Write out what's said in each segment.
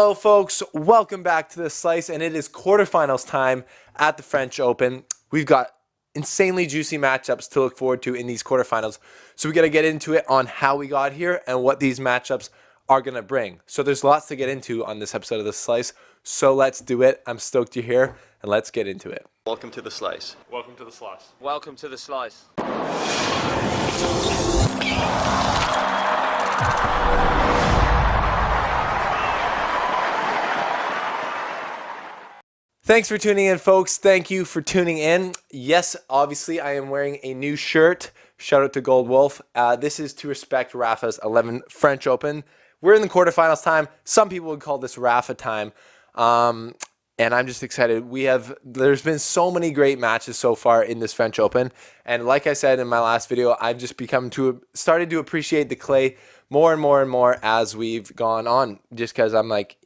Hello folks, welcome back to The Slice, and it is quarterfinals time at the French Open. We've got insanely juicy matchups to look forward to in these quarterfinals, so we got to get into it on how we got here and what these matchups are going to bring. So there's lots to get into on this episode of The Slice, so let's do it. I'm stoked you're here, and let's get into it. Welcome to The Slice. Welcome to The Slice. Welcome to The Slice. Thanks for tuning in, folks. Thank you for tuning in. Yes, obviously, I am wearing a new shirt. Shout out to Gold Wolf. This is to respect Rafa's 11th French Open. We're in the quarterfinals time. Some people would call this Rafa time. And I'm just excited. There's been so many great matches so far in this French Open. And like I said in my last video, I've just started to appreciate the clay more and more and more as we've gone on. Just because I'm like,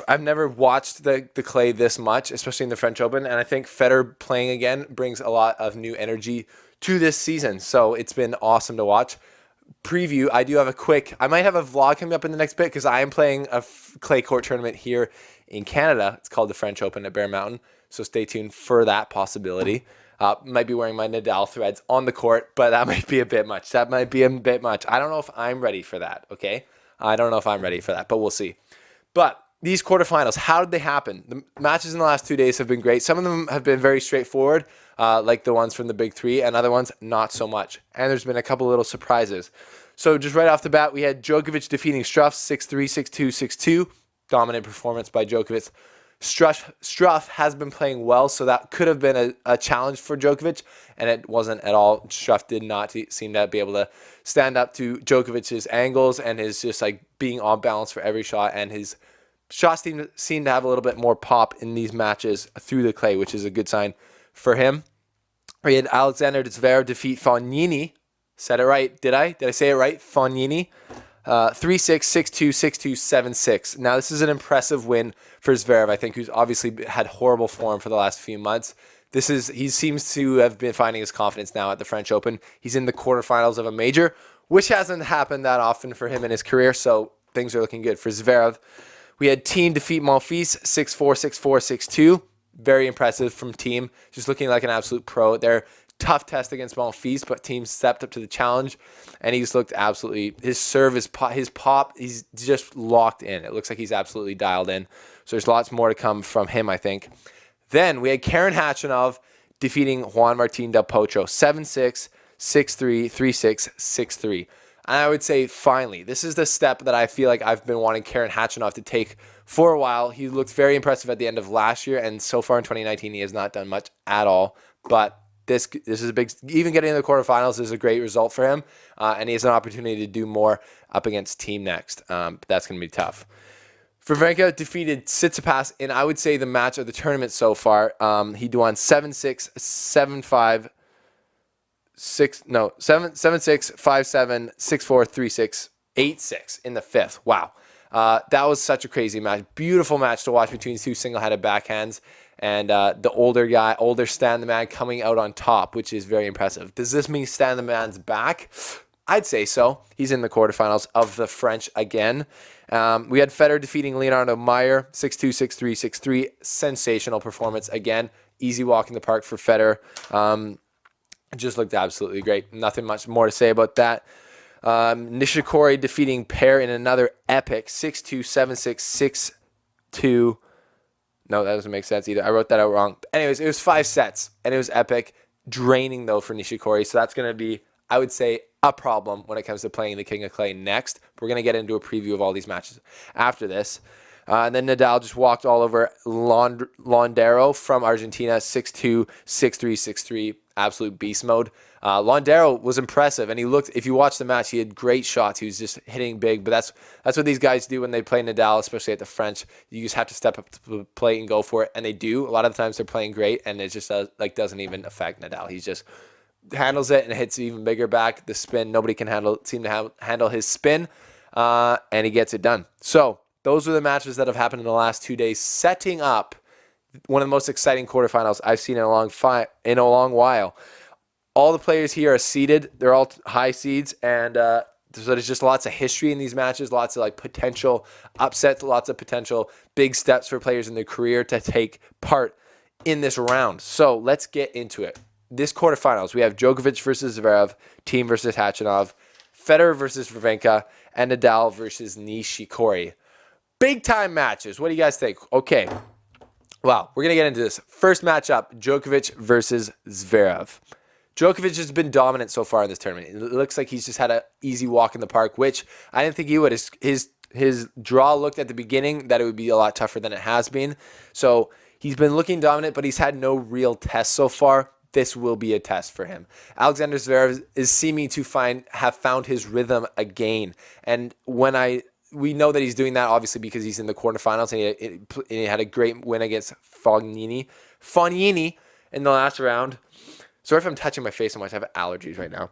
I've never watched the clay this much, especially in the French Open, and I think Federer playing again brings a lot of new energy to this season, so it's been awesome to watch. Preview, I might have a vlog coming up in the next bit because I am playing a clay court tournament here in Canada. It's called the French Open at Bear Mountain, so stay tuned for that possibility. Might be wearing my Nadal threads on the court, but that might be a bit much. I don't know if I'm ready for that, okay? I don't know if I'm ready for that, but we'll see. But these quarterfinals, how did they happen? The matches in the last 2 days have been great. Some of them have been very straightforward, like the ones from the big three, and other ones not so much. And there's been a couple little surprises. So just right off the bat, we had Djokovic defeating Struff 6-3, 6-2, 6-2. Dominant performance by Djokovic. Struff has been playing well, so that could have been a challenge for Djokovic, and it wasn't at all. Struff did not seem to be able to stand up to Djokovic's angles and his just like being on balance for every shot, and his shots seem to have a little bit more pop in these matches through the clay, which is a good sign for him. We had Alexander Zverev defeat Fognini. Said it right, did I? Did I say it right? Fognini. 3-6, 6-2, 6-2, 7-6. Now, this is an impressive win for Zverev, I think, who's obviously had horrible form for the last few months. He seems to have been finding his confidence now at the French Open. He's in the quarterfinals of a major, which hasn't happened that often for him in his career, so things are looking good for Zverev. We had Thiem defeat Monfils 6-4, 6-4, 6-2. Very impressive from Thiem. Just looking like an absolute pro. Their tough test against Monfils, but Thiem stepped up to the challenge, and he's looked absolutely. His serve, his pop, he's just locked in. It looks like he's absolutely dialed in. So there's lots more to come from him, I think. Then we had Khachanov defeating Juan Martín del Potro 7-6, 6-3, 3-6, 6-3. And I would say, finally, this is the step that I feel like I've been wanting Khachanov to take for a while. He looked very impressive at the end of last year, and so far in 2019, he has not done much at all. But this is a big, even getting into the quarterfinals is a great result for him, and he has an opportunity to do more up against Thiem next. But that's going to be tough. Wawrinka defeated Tsitsipas in, I would say, the match of the tournament so far. He won 7-6, 7-5. 7-6, 5-7, 6-4, 3-6, 8-6 in the fifth. Wow. That was such a crazy match. Beautiful match to watch between two single-handed backhands. And the older Stan the Man coming out on top, which is very impressive. Does this mean Stan the Man's back? I'd say so. He's in the quarterfinals of the French again. We had Federer defeating Leonardo Meyer 6-2, 6-3, 6-3. Sensational performance again. Easy walk in the park for Federer. Just looked absolutely great. Nothing much more to say about that. Nishikori defeating Pair in another epic 6-2, 7-6, 6-2. No, that doesn't make sense either. I wrote that out wrong. Anyways, it was 5 sets, and it was epic. Draining, though, for Nishikori. So that's going to be, I would say, a problem when it comes to playing the King of Clay next. We're going to get into a preview of all these matches after this. And then Nadal just walked all over Londero from Argentina, 6-2, 6-3, 6-3. Absolute beast mode. Londero was impressive, and if you watch the match, he had great shots. He was just hitting big, but that's what these guys do when they play Nadal, especially at the French. You just have to step up to the plate and go for it, and they do. A lot of the times they're playing great, and it just doesn't even affect Nadal. He just handles it and hits even bigger back. The spin, nobody can seem to handle his spin, and he gets it done. So those are the matches that have happened in the last 2 days, setting up one of the most exciting quarterfinals I've seen in a long while. All the players here are seeded. They're all high seeds, and So there's just lots of history in these matches, lots of like potential upsets, lots of potential big steps for players in their career to take part in this round. So let's get into it. This quarterfinals, we have Djokovic versus Zverev, Thiem versus Khachanov, Federer versus Wawrinka, and Nadal versus Nishikori. Big time matches. What do you guys think? Okay. Wow, we're going to get into this. First matchup, Djokovic versus Zverev. Djokovic has been dominant so far in this tournament. It looks like he's just had an easy walk in the park, which I didn't think he would. His draw looked at the beginning that it would be a lot tougher than it has been. So he's been looking dominant, but he's had no real test so far. This will be a test for him. Alexander Zverev is seeming to have found his rhythm again. And we know that he's doing that obviously because he's in the quarterfinals and he had a great win against Fognini in the last round. Sorry if I'm touching my face so much. I have allergies right now.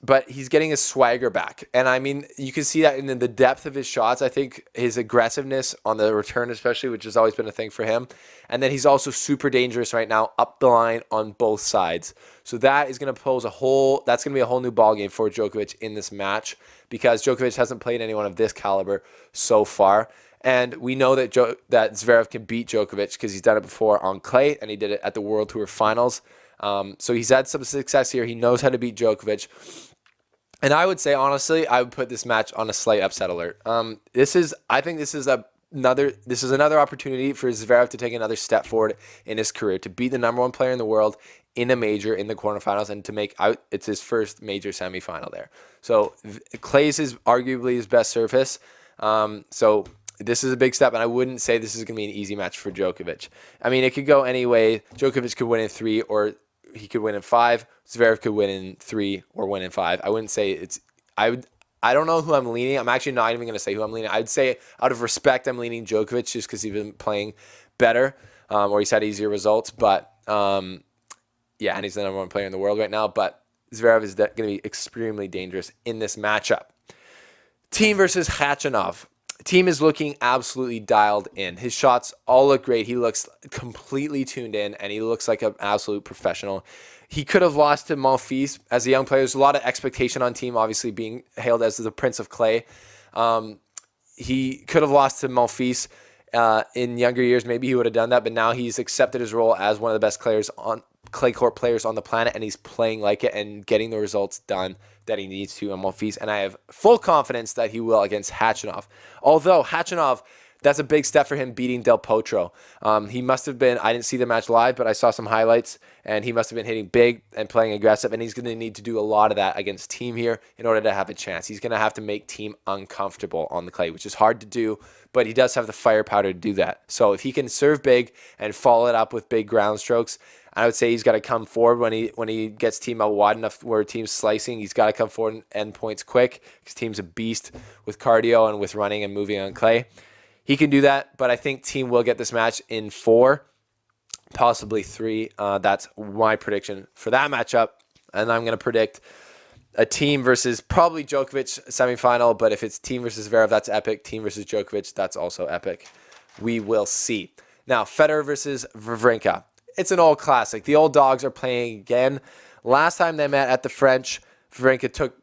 But he's getting his swagger back. And I mean, you can see that in the depth of his shots. I think his aggressiveness on the return especially, which has always been a thing for him. And then he's also super dangerous right now up the line on both sides. So that is going to pose that's going to be a whole new ballgame for Djokovic in this match because Djokovic hasn't played anyone of this caliber so far. And we know that Zverev can beat Djokovic because he's done it before on clay and he did it at the World Tour Finals. So he's had some success here. He knows how to beat Djokovic. And I would say, honestly, I would put this match on a slight upset alert. I think this is another opportunity for Zverev to take another step forward in his career, to beat the number one player in the world in a major in the quarterfinals and to make out it's his first major semifinal there. So clay is arguably his best surface. So this is a big step, and I wouldn't say this is going to be an easy match for Djokovic. I mean, it could go any way. Djokovic could win in 3 or he could win in 5. Zverev could win in 3 or win in 5. I wouldn't say I don't know who I'm leaning. I'm actually not even going to say who I'm leaning. I'd say out of respect, I'm leaning Djokovic just because he's been playing better or he's had easier results. But and he's the number one player in the world right now. But Zverev is going to be extremely dangerous in this matchup. Thiem versus Khachanov. Thiem is looking absolutely dialed in. His shots all look great. He looks completely tuned in, and he looks like an absolute professional. He could have lost to Monfils as a young player. There's a lot of expectation on Thiem, obviously being hailed as the Prince of Clay. He could have lost to Monfils in younger years. Maybe he would have done that, but now he's accepted his role as one of the best clay court players on the planet, and he's playing like it and getting the results done that he needs to on Monfils, and I have full confidence that he will against Khachanov. Although Khachanov, that's a big step for him beating Del Potro. He must have been, I didn't see the match live, but I saw some highlights, and he must have been hitting big and playing aggressive, and he's going to need to do a lot of that against Thiem here in order to have a chance. He's going to have to make Thiem uncomfortable on the clay, which is hard to do, but he does have the firepower to do that. So if he can serve big and follow it up with big ground strokes, I would say he's got to come forward when he gets Thiem out wide enough where Thiem's slicing. He's got to come forward and end points quick because Thiem's a beast with cardio and with running and moving on clay. He can do that, but I think Thiem will get this match in 4, possibly 3. That's my prediction for that matchup. And I'm going to predict a Thiem versus probably Djokovic semifinal, but if it's Thiem versus Zverev, that's epic. Thiem versus Djokovic, that's also epic. We will see. Now, Federer versus Wawrinka. It's an old classic. The old dogs are playing again. Last time they met at the French, Wawrinka took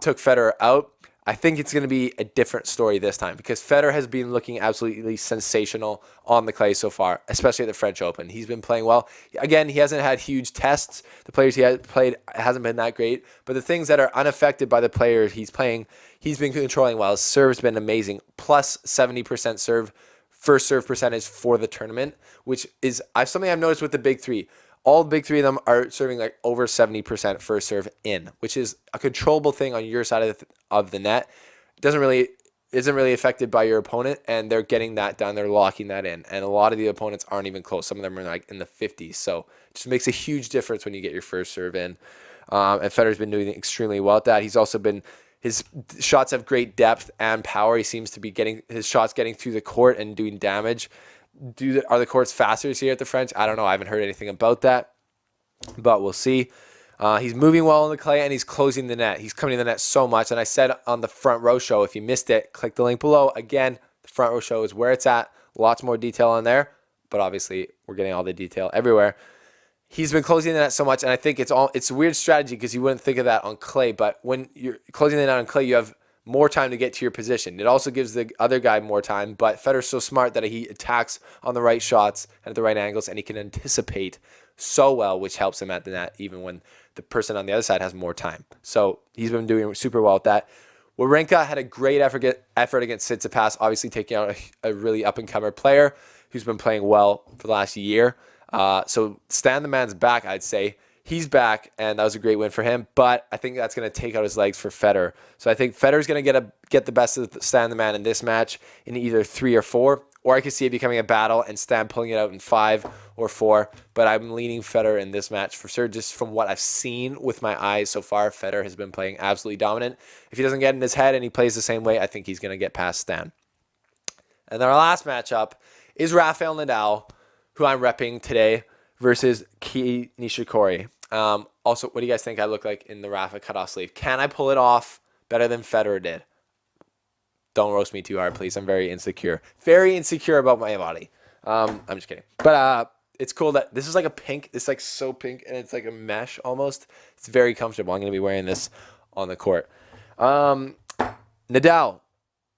Federer out. I think it's going to be a different story this time because Federer has been looking absolutely sensational on the clay so far, especially at the French Open. He's been playing well. Again, he hasn't had huge tests. The players he has played hasn't been that great. But the things that are unaffected by the players he's playing, he's been controlling well. His serve's been amazing. Plus 70% first serve percentage for the tournament, which is something I've noticed with the big 3. All the big 3 of them are serving like over 70% first serve in, which is a controllable thing on your side of the net. Isn't really affected by your opponent, and they're getting that done. They're locking that in, and a lot of the opponents aren't even close. Some of them are like in the 50s, so it just makes a huge difference when you get your first serve in. And Federer's been doing extremely well at that. He's also been his shots have great depth and power. He seems to be getting his shots getting through the court and doing damage. Are the courts faster here at the French? I don't know. I haven't heard anything about that, but we'll see. He's moving well on the clay, and he's closing the net. He's coming to the net so much. And I said on the Front Row Show, if you missed it, click the link below. Again, the Front Row Show is where it's at. Lots more detail on there, but obviously we're getting all the detail everywhere. he's been closing the net so much, and I think it's a weird strategy because you wouldn't think of that on clay, but when you're closing the net on clay, you have more time to get to your position. It also gives the other guy more time, but Federer's so smart that he attacks on the right shots and at the right angles, and he can anticipate so well, which helps him at the net even when the person on the other side has more time. So he's been doing super well with that. Wawrinka had a great effort against Tsitsipas, obviously taking out a really up-and-comer player who's been playing well for the last year. So stand the man's back, I'd say. He's back, and that was a great win for him. But I think that's going to take out his legs for Federer. So I think Federer's going to get the best of Stan the man in this match in either 3 or 4. Or I could see it becoming a battle and Stan pulling it out in 5 or 4. But I'm leaning Federer in this match for sure. Just from what I've seen with my eyes so far, Federer has been playing absolutely dominant. If he doesn't get in his head and he plays the same way, I think he's going to get past Stan. And then our last matchup is Rafael Nadal, who I'm repping today, versus Nishikori. Also, what do you guys think I look like in the Rafa cutoff sleeve? Can I pull it off better than Federer did? Don't roast me too hard, please. I'm very insecure. Very insecure about my body. I'm just kidding. But it's cool that this is like a pink. It's like so pink, and it's like a mesh almost. It's very comfortable. I'm going to be wearing this on the court. Nadal.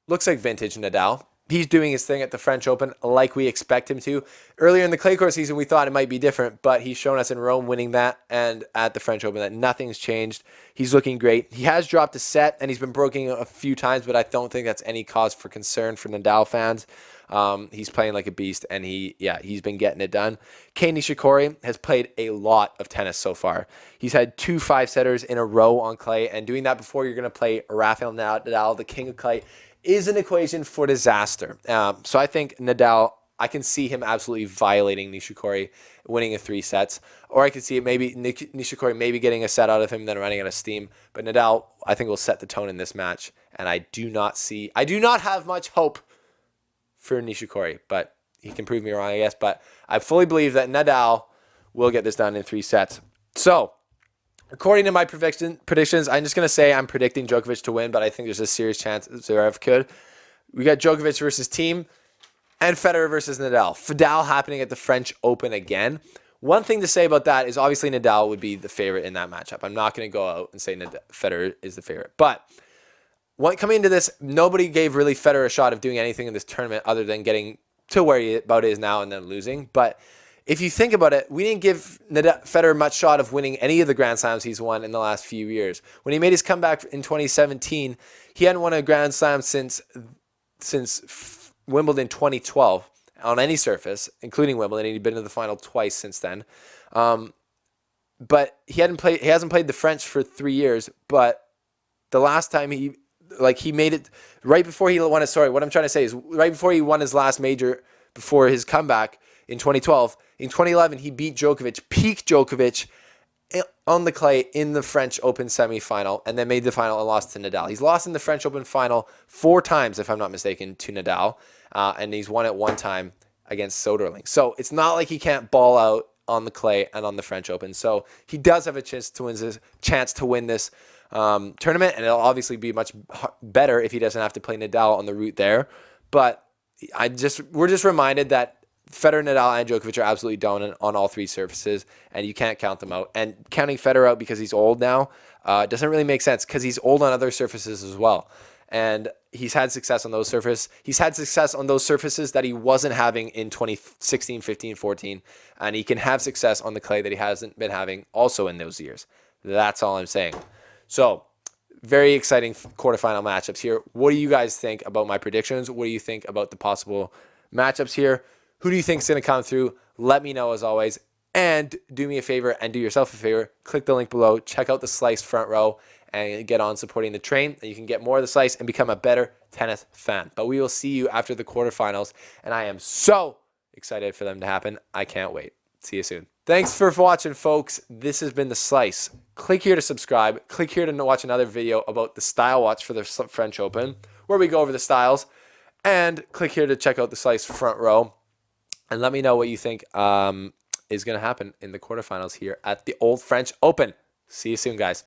Looks like vintage Nadal. He's doing his thing at the French Open like we expect him to. Earlier in the clay court season, we thought it might be different, but he's shown us in Rome winning that and at the French Open that nothing's changed. He's looking great. He has dropped a set, and he's been broken a few times, but I don't think that's any cause for concern for Nadal fans. He's playing like a beast, and he's been getting it done. Kei Nishikori has played a lot of tennis so far. He's had 2 5-setters in a row on clay, and doing that before you're going to play Rafael Nadal, the king of clay, is an equation for disaster. So I think Nadal, I can see him absolutely violating Nishikori, winning in 3 sets. Or I could see it maybe Nishikori maybe getting a set out of him, then running out of steam. But Nadal, I think, will set the tone in this match. And I do not have much hope for Nishikori, but he can prove me wrong, I guess. But I fully believe that Nadal will get this done in 3 sets. So, according to my predictions, I'm just going to say I'm predicting Djokovic to win, but I think there's a serious chance Zverev could. We got Djokovic versus Thiem and Federer versus Nadal. Nadal happening at the French Open again. One thing to say about that is obviously Nadal would be the favorite in that matchup. I'm not going to go out and say Federer is the favorite. But coming into this, nobody gave really Federer a shot of doing anything in this tournament other than getting to where he about is now and then losing. But if you think about it, we didn't give Federer much shot of winning any of the Grand Slams he's won in the last few years. When he made his comeback in 2017, he hadn't won a Grand Slam since Wimbledon 2012 on any surface, including Wimbledon, and he'd been to the final twice since then. But he hasn't played the French for 3 years. But the last time he made it right before he won his. Sorry, what I'm trying to say is right before he won his last major before his comeback in 2012. In 2011, he beat Djokovic, peak Djokovic, on the clay in the French Open semifinal, and then made the final and lost to Nadal. He's lost in the French Open final 4 times, if I'm not mistaken, to Nadal, and he's won it 1 time against Soderling. So it's not like he can't ball out on the clay and on the French Open. So he does have a chance to win this tournament, and it'll obviously be much better if he doesn't have to play Nadal on the route there. But we're just reminded that Federer, Nadal, and Djokovic are absolutely dominant on all 3 surfaces, and you can't count them out. And counting Federer out because he's old now doesn't really make sense because he's old on other surfaces as well. And he's had success on those surfaces. He's had success on those surfaces that he wasn't having in 2016, 15, 14. And he can have success on the clay that he hasn't been having also in those years. That's all I'm saying. So, very exciting quarterfinal matchups here. What do you guys think about my predictions? What do you think about the possible matchups here? Who do you think is going to come through? Let me know as always. And do me a favor and do yourself a favor. Click the link below. Check out the Slice front row and get on supporting the train. And you can get more of the Slice and become a better tennis fan. But we will see you after the quarterfinals. And I am so excited for them to happen. I can't wait. See you soon. Thanks for watching, folks. This has been The Slice. Click here to subscribe. Click here to watch another video about the style watch for the French Open, where we go over the styles. And click here to check out the Slice front row. And let me know what you think is going to happen in the quarterfinals here at the Old French Open. See you soon, guys.